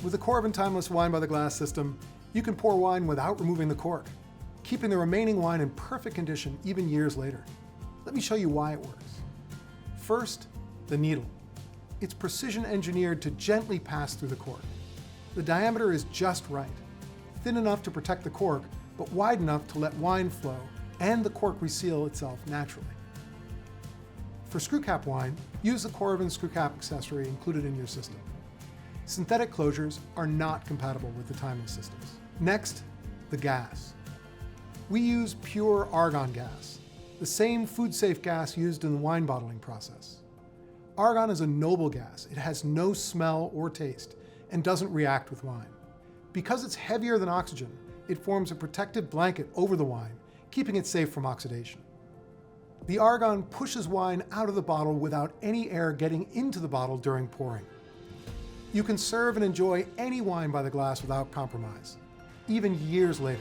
With the Coravin Timeless Wine by the Glass system, you can pour wine without removing the cork, keeping the remaining wine in perfect condition even years later. Let me show you why it works. First, the needle. It's precision engineered to gently pass through the cork. The diameter is just right, thin enough to protect the cork, but wide enough to let wine flow and the cork reseal itself naturally. For screw cap wine, use the Coravin screw cap accessory included in your system. Synthetic closures are not compatible with the Timeless systems. Next, the gas. We use pure argon gas, the same food-safe gas used in the wine bottling process. Argon is a noble gas. It has no smell or taste and doesn't react with wine. Because it's heavier than oxygen, it forms a protective blanket over the wine, keeping it safe from oxidation. The argon pushes wine out of the bottle without any air getting into the bottle during pouring. You can serve and enjoy any wine by the glass without compromise, even years later.